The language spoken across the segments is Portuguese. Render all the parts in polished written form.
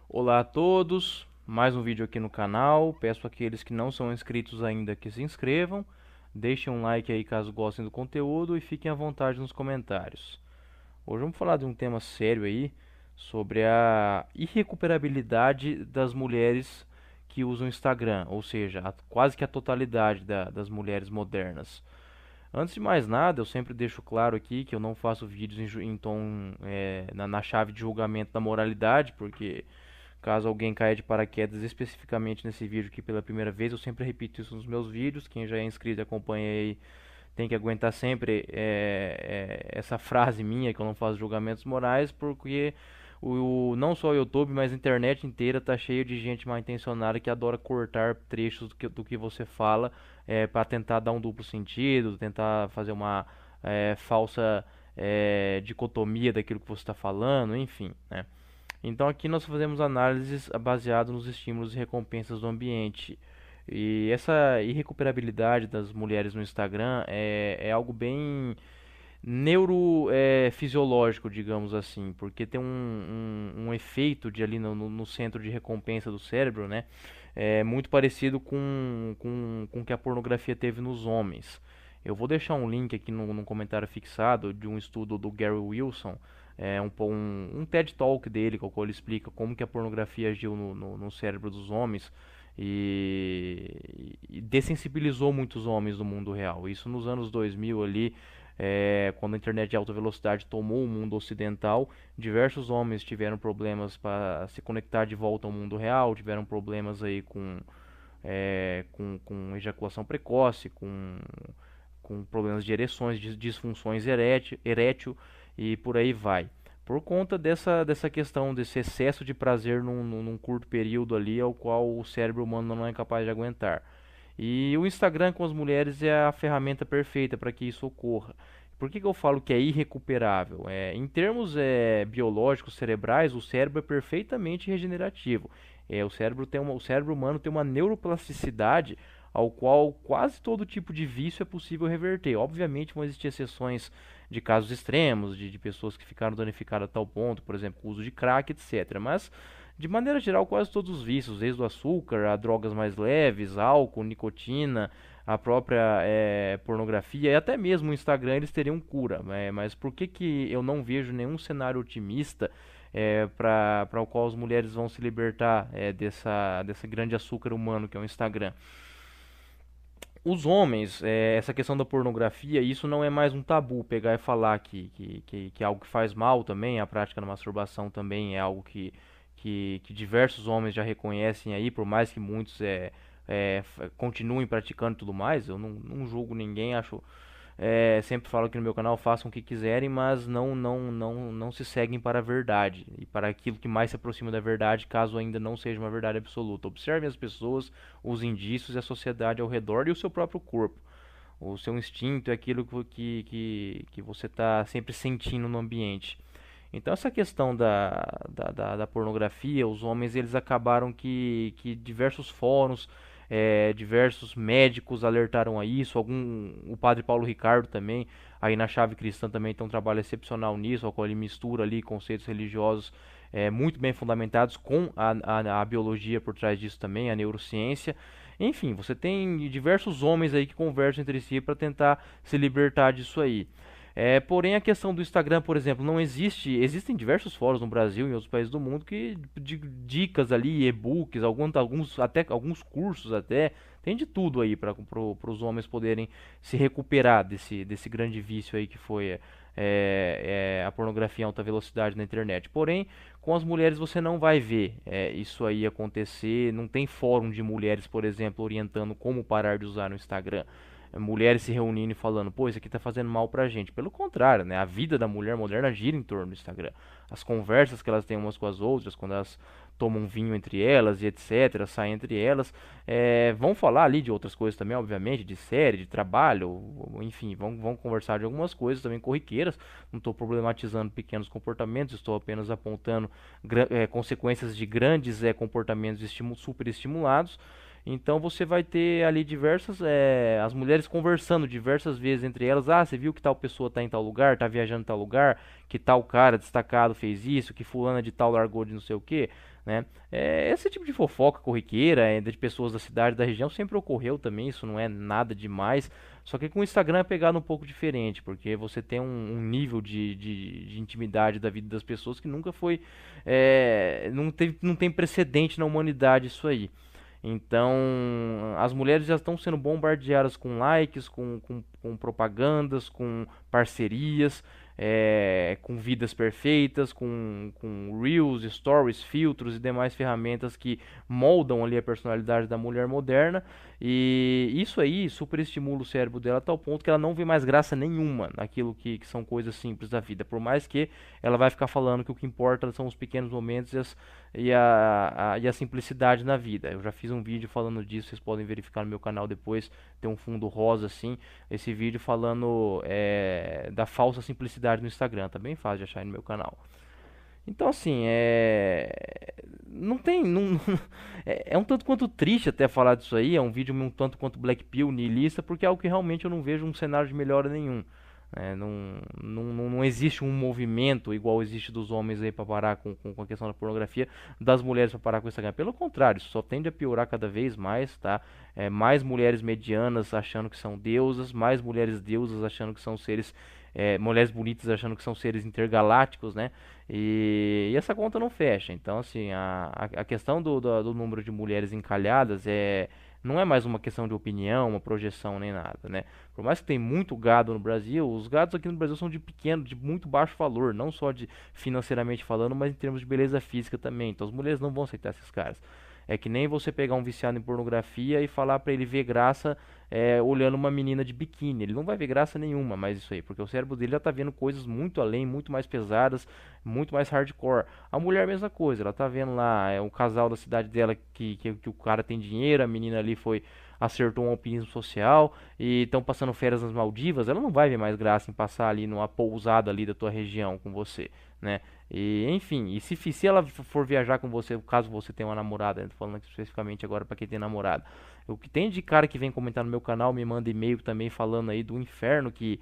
Olá a todos, mais um vídeo aqui no canal. Peço àqueles que não são inscritos ainda que se inscrevam, deixem um like aí caso gostem do conteúdo e fiquem à vontade nos comentários. Hoje vamos falar de um tema sério aí sobre a irrecuperabilidade das mulheres que usam Instagram, ou seja, quase que a totalidade das mulheres modernas. Antes de mais nada, eu sempre deixo claro aqui que eu não faço vídeos em tom na chave de julgamento da moralidade, porque caso alguém caia de paraquedas especificamente nesse vídeo aqui pela primeira vez, eu sempre repito isso nos meus vídeos. Quem já é inscrito e acompanha aí tem que aguentar sempre essa frase minha, que eu não faço julgamentos morais, porque não só o YouTube, mas a internet inteira tá cheia de gente mal intencionada que adora cortar trechos do que você fala para tentar dar um duplo sentido, tentar fazer uma falsa dicotomia daquilo que você está falando, enfim, né? Então aqui nós fazemos análises baseadas nos estímulos e recompensas do ambiente. E essa irrecuperabilidade das mulheres no Instagram é algo bem neurofisiológico, digamos assim, porque tem um efeito de ali no centro de recompensa do cérebro, né? Muito parecido com o que a pornografia teve nos homens. Eu vou deixar um link aqui no comentário fixado de um estudo do Gary Wilson, um TED Talk dele, com o qual ele explica como que a pornografia agiu no cérebro dos homens e dessensibilizou muitos homens do mundo real. Isso nos anos 2000 ali, quando a internet de alta velocidade tomou o mundo ocidental, diversos homens tiveram problemas para se conectar de volta ao mundo real, tiveram problemas aí com ejaculação precoce, com problemas de ereções, disfunções erétil e por aí vai. Por conta dessa questão, desse excesso de prazer num curto período ali, ao qual o cérebro humano não é capaz de aguentar. E o Instagram com as mulheres é a ferramenta perfeita para que isso ocorra. Por que eu falo que é irrecuperável? Em termos biológicos, cerebrais, o cérebro é perfeitamente regenerativo. O cérebro humano tem uma neuroplasticidade ao qual quase todo tipo de vício é possível reverter. Obviamente vão existir exceções de casos extremos, de pessoas que ficaram danificadas a tal ponto, por exemplo, o uso de crack, etc. Mas, de maneira geral, quase todos os vícios, desde o açúcar a drogas mais leves, álcool, nicotina, a própria pornografia e até mesmo o Instagram, eles teriam cura. Mas por que eu não vejo nenhum cenário otimista para o qual as mulheres vão se libertar desse grande açúcar humano que é o Instagram? Os homens, essa questão da pornografia, isso não é mais um tabu, pegar e falar que é algo que faz mal também, a prática da masturbação também é algo que diversos homens já reconhecem aí, por mais que muitos continuem praticando e tudo mais. Eu não julgo ninguém, acho sempre falo aqui no meu canal, façam o que quiserem, mas não se seguem para a verdade e para aquilo que mais se aproxima da verdade, caso ainda não seja uma verdade absoluta. Observe as pessoas, os indícios e a sociedade ao redor e o seu próprio corpo. O seu instinto é aquilo que você está sempre sentindo no ambiente. Então essa questão da pornografia, os homens eles acabaram que diversos fóruns, diversos médicos alertaram a isso, o padre Paulo Ricardo também, aí na Chave Cristã também tem um trabalho excepcional nisso, ao qual ele mistura ali conceitos religiosos muito bem fundamentados com a biologia por trás disso também, a neurociência. Enfim, você tem diversos homens aí que conversam entre si para tentar se libertar disso aí. Porém, a questão do Instagram, por exemplo, não existe. Existem diversos fóruns no Brasil e em outros países do mundo que dicas ali, e-books, até alguns cursos até, tem de tudo aí para os homens poderem se recuperar desse grande vício aí que foi a pornografia em alta velocidade na internet. Porém, com as mulheres você não vai ver isso aí acontecer. Não tem fórum de mulheres, por exemplo, orientando como parar de usar no Instagram, mulheres se reunindo e falando, pô, isso aqui tá fazendo mal pra gente. Pelo contrário, né? A vida da mulher moderna gira em torno do Instagram. As conversas que elas têm umas com as outras, quando elas tomam um vinho entre elas e etc, saem entre elas, vão falar ali de outras coisas também, obviamente, de série, de trabalho, enfim, vão conversar de algumas coisas também corriqueiras. Não estou problematizando pequenos comportamentos, estou apenas apontando consequências de grandes comportamentos super estimulados. Então você vai ter ali as mulheres conversando diversas vezes entre elas. Ah, você viu que tal pessoa tá em tal lugar, tá viajando em tal lugar, que tal cara destacado fez isso, que fulana de tal largou de não sei o que, né? Esse tipo de fofoca corriqueira de pessoas da cidade, da região, sempre ocorreu também, isso não é nada demais. Só que com o Instagram é pegado um pouco diferente, porque você tem um nível de intimidade da vida das pessoas que nunca foi. Não tem precedente na humanidade isso aí. Então, as mulheres já estão sendo bombardeadas com likes, com propagandas, com parcerias, com vidas perfeitas, com reels, stories, filtros e demais ferramentas que moldam ali a personalidade da mulher moderna. E isso aí superestimula o cérebro dela a tal ponto que ela não vê mais graça nenhuma naquilo que são coisas simples da vida. Por mais que ela vai ficar falando que o que importa são os pequenos momentos e a simplicidade na vida. Eu já fiz um vídeo falando disso, vocês podem verificar no meu canal depois, tem um fundo rosa assim, esse vídeo falando da falsa simplicidade no Instagram, tá bem fácil de achar aí no meu canal. Então assim, não tem, não, é um tanto quanto triste até falar disso aí, é um vídeo um tanto quanto Black Pill, niilista, porque é algo que realmente eu não vejo um cenário de melhora nenhum. Não existe um movimento igual existe dos homens aí para parar com a questão da pornografia, das mulheres para parar com o Instagram. Pelo contrário, isso só tende a piorar cada vez mais, tá? Mais mulheres medianas achando que são deusas, mais mulheres deusas achando que são seres, mulheres bonitas achando que são seres intergalácticos, né? E essa conta não fecha. Então, assim, a questão do número de mulheres encalhadas não é mais uma questão de opinião, uma projeção nem nada, né? Por mais que tem muito gado no Brasil, os gados aqui no Brasil são de pequeno, de muito baixo valor, não só de financeiramente falando, mas em termos de beleza física também. Então as mulheres não vão aceitar esses caras. É que nem você pegar um viciado em pornografia e falar pra ele ver graça olhando uma menina de biquíni. Ele não vai ver graça nenhuma mais isso aí, porque o cérebro dele já tá vendo coisas muito além, muito mais pesadas, muito mais hardcore. A mulher, a mesma coisa, ela tá vendo lá o casal da cidade dela que o cara tem dinheiro, a menina ali acertou um alpinismo social e estão passando férias nas Maldivas. Ela não vai ver mais graça em passar ali numa pousada ali da tua região com você, né? E enfim, se ela for viajar com você, caso você tenha uma namorada, eu tô falando aqui especificamente agora para quem tem namorada. O que tem de cara que vem comentar no meu canal, me manda e-mail também falando aí do inferno que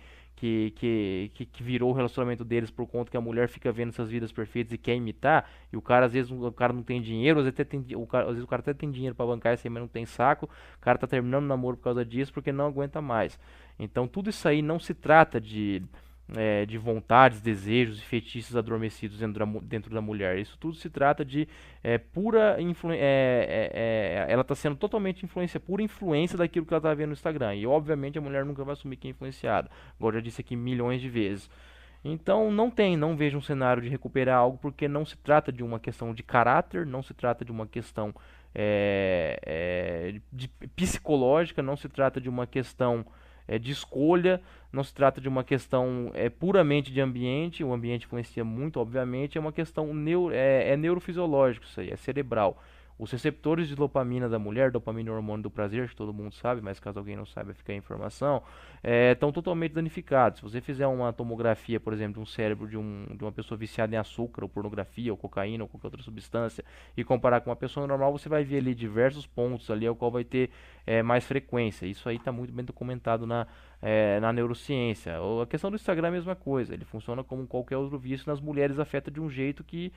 virou o relacionamento deles por conta que a mulher fica vendo essas vidas perfeitas e quer imitar, e o cara às vezes o cara não tem dinheiro, às vezes o cara até tem dinheiro para bancar isso aí, mas não tem saco, o cara tá terminando o namoro por causa disso porque não aguenta mais. Então tudo isso aí não se trata de vontades, desejos e fetiches adormecidos dentro da mulher. Isso tudo se trata de pura influência. Ela está sendo totalmente pura influência daquilo que ela está vendo no Instagram. E obviamente a mulher nunca vai assumir que é influenciada. Igual eu já disse aqui milhões de vezes. Então não vejo um cenário de recuperar algo, porque não se trata de uma questão de caráter, não se trata de uma questão de psicológica, não se trata de uma questão de escolha, não se trata de uma questão puramente de ambiente, o ambiente influencia muito, obviamente, é uma questão neurofisiológica, isso aí, é cerebral. Os receptores de dopamina da mulher, dopamina é o hormônio do prazer, que todo mundo sabe, mas caso alguém não saiba, fica a informação, estão totalmente danificados. Se você fizer uma tomografia, por exemplo, de um cérebro de uma pessoa viciada em açúcar, ou pornografia, ou cocaína, ou qualquer outra substância, e comparar com uma pessoa normal, você vai ver ali diversos pontos ali, ao qual vai ter mais frequência. Isso aí está muito bem documentado na neurociência. A questão do Instagram é a mesma coisa, ele funciona como qualquer outro vício, nas mulheres afeta de um jeito que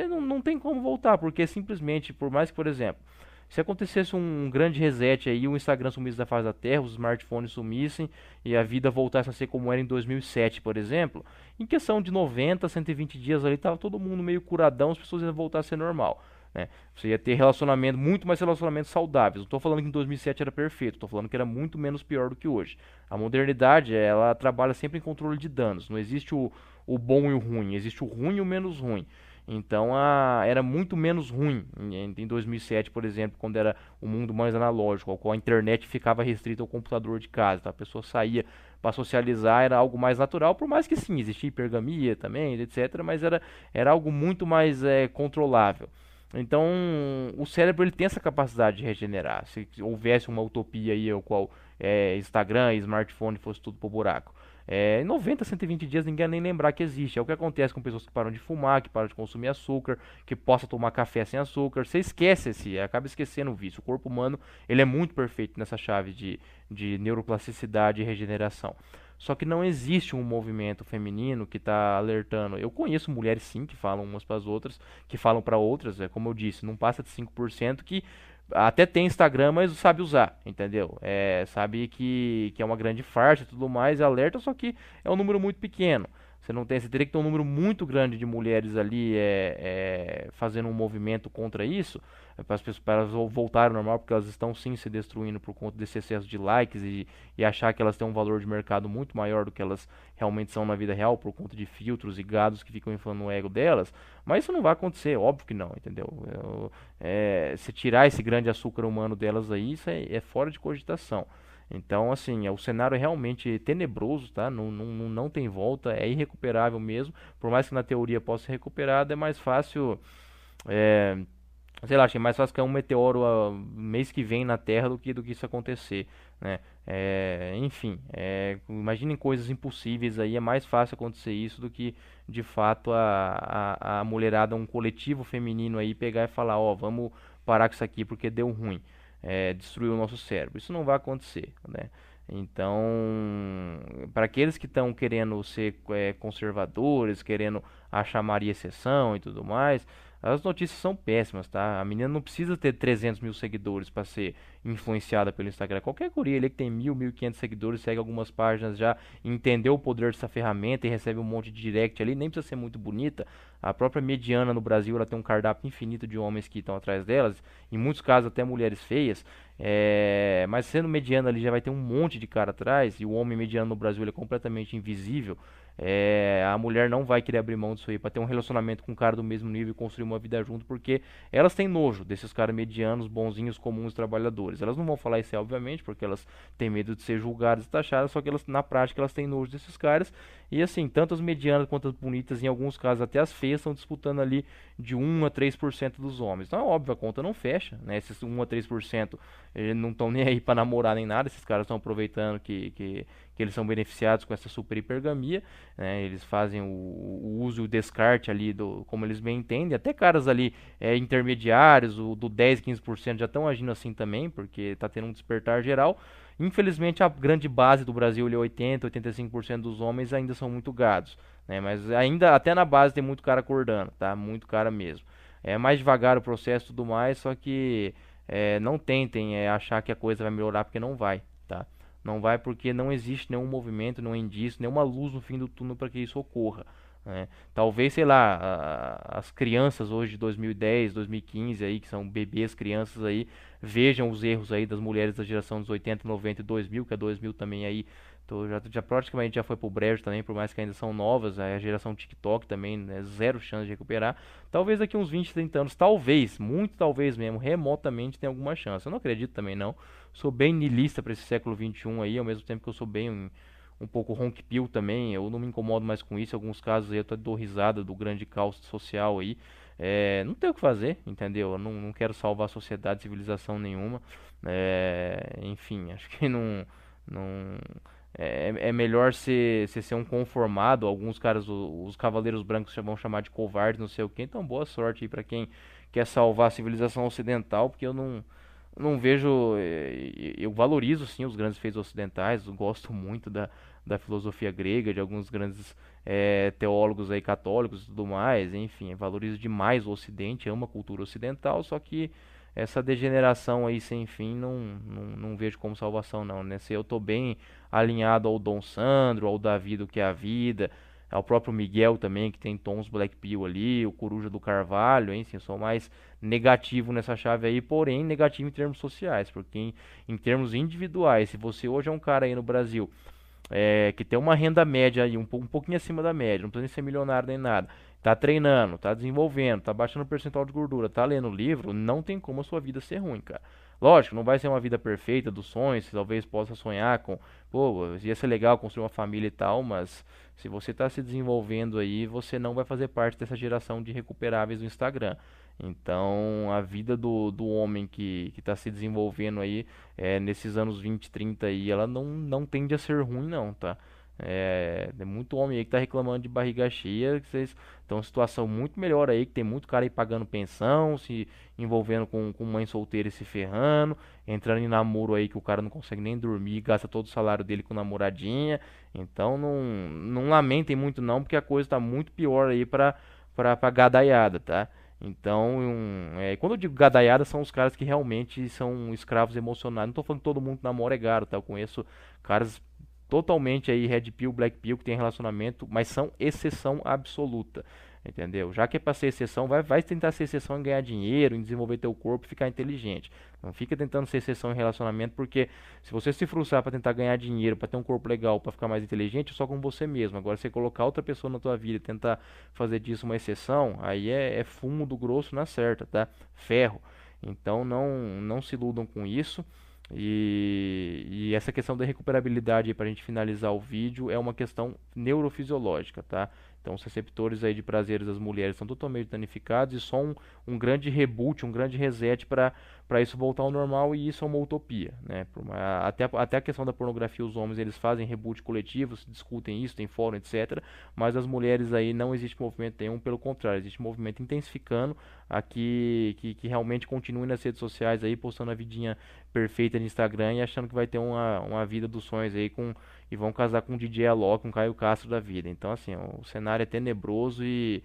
não tem como voltar, porque simplesmente, por mais que, por exemplo, se acontecesse um grande reset aí, o Instagram sumisse da face da Terra, os smartphones sumissem e a vida voltasse a ser como era em 2007, por exemplo, em questão de 90, 120 dias ali, tava todo mundo meio curadão, as pessoas iam voltar a ser normal, né? Você ia ter relacionamento, muito mais relacionamentos saudáveis. Não estou falando que em 2007 era perfeito, estou falando que era muito menos pior do que hoje. A modernidade, ela trabalha sempre em controle de danos. Não existe o bom e o ruim, existe o ruim e o menos ruim. Então era muito menos ruim em 2007, por exemplo, quando era o mundo mais analógico, ao qual a internet ficava restrita ao computador de casa. Tá? A pessoa saía para socializar, era algo mais natural, por mais que sim, existia hipergamia também, etc., mas era algo muito mais controlável. Então, o cérebro ele tem essa capacidade de regenerar. Se houvesse uma utopia aí, ao qual Instagram e smartphone fosse tudo pro buraco. Em 90, 120 dias ninguém nem lembrar que existe. É o que acontece com pessoas que param de fumar, que param de consumir açúcar, que possam tomar café sem açúcar. Você esquece acaba esquecendo o vício. O corpo humano, ele é muito perfeito nessa chave de neuroplasticidade e regeneração. Só que não existe um movimento feminino que está alertando. Eu conheço mulheres sim que falam umas para as outras, que falam para outras, como eu disse, não passa de 5% que até tem Instagram, mas sabe usar, entendeu? Sabe que é uma grande farsa e tudo mais, alerta, só que é um número muito pequeno. Você teria que ter um número muito grande de mulheres ali fazendo um movimento contra isso, para as pessoas para elas voltarem ao normal, porque elas estão sim se destruindo por conta desse excesso de likes e achar que elas têm um valor de mercado muito maior do que elas realmente são na vida real, por conta de filtros e gados que ficam inflando o ego delas. Mas isso não vai acontecer, óbvio que não, entendeu? Se tirar esse grande açúcar humano delas aí, isso é fora de cogitação. Então, assim, o cenário é realmente tenebroso, tá? Não tem volta, é irrecuperável mesmo. Por mais que na teoria possa ser recuperado, é mais fácil, é, sei lá, acho que é mais fácil cair um meteoro mês que vem na Terra do que isso acontecer, né? Enfim, imaginem coisas impossíveis aí, é mais fácil acontecer isso do que de fato a mulherada, um coletivo feminino aí pegar e falar, ó, vamos parar com isso aqui porque deu ruim, destruiu o nosso cérebro. Isso não vai acontecer, né? Então, para aqueles que estão querendo ser conservadores, querendo achar Maria exceção e tudo mais, as notícias são péssimas, tá? A menina não precisa ter 300 mil seguidores para ser influenciada pelo Instagram. Qualquer guria ali que tem 1.000, 1.500 seguidores, segue algumas páginas já, entendeu o poder dessa ferramenta e recebe um monte de direct ali, nem precisa ser muito bonita. A própria mediana no Brasil, ela tem um cardápio infinito de homens que estão atrás delas, em muitos casos até mulheres feias. Mas sendo mediana ali já vai ter um monte de cara atrás, e o homem mediano no Brasil ele é completamente invisível. A mulher não vai querer abrir mão disso aí para ter um relacionamento com um cara do mesmo nível e construir uma vida junto, porque elas têm nojo desses caras medianos, bonzinhos, comuns, trabalhadores. Elas não vão falar isso, obviamente, porque elas têm medo de ser julgadas e taxadas, só que elas, na prática, elas têm nojo desses caras. E assim, tanto as medianas quanto as bonitas, em alguns casos até as feias, estão disputando ali de 1 a 3% dos homens. Então é óbvio, a conta não fecha, né? Esses 1 a 3% não estão nem aí para namorar nem nada, esses caras estão aproveitando que eles são beneficiados com essa super hipergamia, né? Eles fazem o uso e o descarte ali como eles bem entendem. Até caras ali intermediários, do 10, 15% já estão agindo assim também, porque está tendo um despertar geral. Infelizmente a grande base do Brasil, 80, 85% dos homens ainda são muito gados, né? Mas ainda até na base tem muito cara acordando, tá? Muito cara mesmo. É mais devagar o processo e tudo mais, só que não tentem achar que a coisa vai melhorar porque não vai, tá? Não vai porque não existe nenhum movimento, nenhum indício, nenhuma luz no fim do túnel para que isso ocorra, né? Talvez, sei lá, as crianças hoje de 2010, 2015 aí, que são bebês, crianças aí, vejam os erros aí das mulheres da geração dos 80, 90 e 2000, que a 2000 também aí, já praticamente já foi pro brejo também, por mais que ainda são novas, a geração TikTok também, né, zero chance de recuperar. Talvez daqui uns 20, 30 anos, talvez, muito talvez mesmo, remotamente tenha alguma chance. Eu não acredito também não. Sou bem niilista para esse século 21 aí, ao mesmo tempo que eu sou bem um pouco ronquipil também. Eu não me incomodo mais com isso. Em alguns casos aí eu até dou risada do grande caos social aí. Não tem o que fazer, entendeu? Eu não quero salvar a sociedade, civilização nenhuma. Enfim, acho que não é melhor ser um conformado. Alguns caras, os cavaleiros brancos vão chamar de covarde, não sei o que. Então, boa sorte aí para quem quer salvar a civilização ocidental, porque eu não vejo. Eu valorizo sim os grandes feitos ocidentais, eu gosto muito da filosofia grega, de alguns grandes teólogos aí católicos e tudo mais, enfim, valorizo demais o Ocidente, amo a cultura ocidental, só que essa degeneração aí sem fim não vejo como salvação não, né? Se eu tô bem alinhado ao Dom Sandro, ao Davi do que é a vida, ao próprio Miguel também, que tem tons Black Pill ali, o Coruja do Carvalho, enfim, eu sou mais negativo nessa chave aí, porém negativo em termos sociais, porque em termos individuais, se você hoje é um cara aí no Brasil que tem uma renda média aí, um pouquinho acima da média, não precisa nem ser milionário nem nada, tá treinando, tá desenvolvendo, tá baixando o percentual de gordura, tá lendo livro, não tem como a sua vida ser ruim, cara. Lógico, não vai ser uma vida perfeita dos sonhos, você talvez possa sonhar com, pô, ia ser legal construir uma família e tal, mas se você está se desenvolvendo aí, você não vai fazer parte dessa geração de recuperáveis do Instagram. Então, a vida do homem que está se desenvolvendo aí nesses anos 20, 30 aí, ela não tende a ser ruim não, tá? É muito homem aí que tá reclamando de barriga cheia, que vocês estão em situação muito melhor aí, que tem muito cara aí pagando pensão, se envolvendo com mãe solteira e se ferrando, entrando em namoro aí que o cara não consegue nem dormir, gasta todo o salário dele com namoradinha. Então não lamentem muito não, porque a coisa tá muito pior aí pra gadaiada, tá? Então, quando eu digo gadaiada, são os caras que realmente são escravos emocionais. Não tô falando que todo mundo que namora é gado, tá? Eu conheço caras totalmente aí red pill, black pill que tem relacionamento, mas são exceção absoluta. Entendeu? Já que é pra ser exceção, vai tentar ser exceção em ganhar dinheiro, em desenvolver teu corpo e ficar inteligente. Não fica tentando ser exceção em relacionamento, porque se você se frustrar para tentar ganhar dinheiro, para ter um corpo legal, para ficar mais inteligente, é só com você mesmo. Agora, você colocar outra pessoa na tua vida e tentar fazer disso uma exceção, aí é fumo do grosso na certa, tá? Ferro. Então não se iludam com isso. E essa questão da recuperabilidade, para a gente finalizar o vídeo, é uma questão neurofisiológica, tá? Então, os receptores aí de prazeres das mulheres são totalmente danificados e só um grande reboot, um grande reset para isso voltar ao normal, e isso é uma utopia, né? Até a questão da pornografia, os homens eles fazem reboot coletivo, se discutem isso, tem fórum, etc. Mas as mulheres aí não existe movimento nenhum, pelo contrário, existe movimento intensificando aqui que realmente continue nas redes sociais aí, postando a vidinha perfeita de Instagram e achando que vai ter uma vida dos sonhos aí e vão casar com o DJ Alok, com o Caio Castro da vida. Então, assim, o cenário é tenebroso e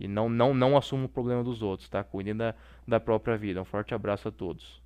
não assuma o problema dos outros, tá? Cuidem da própria vida. Um forte abraço a todos.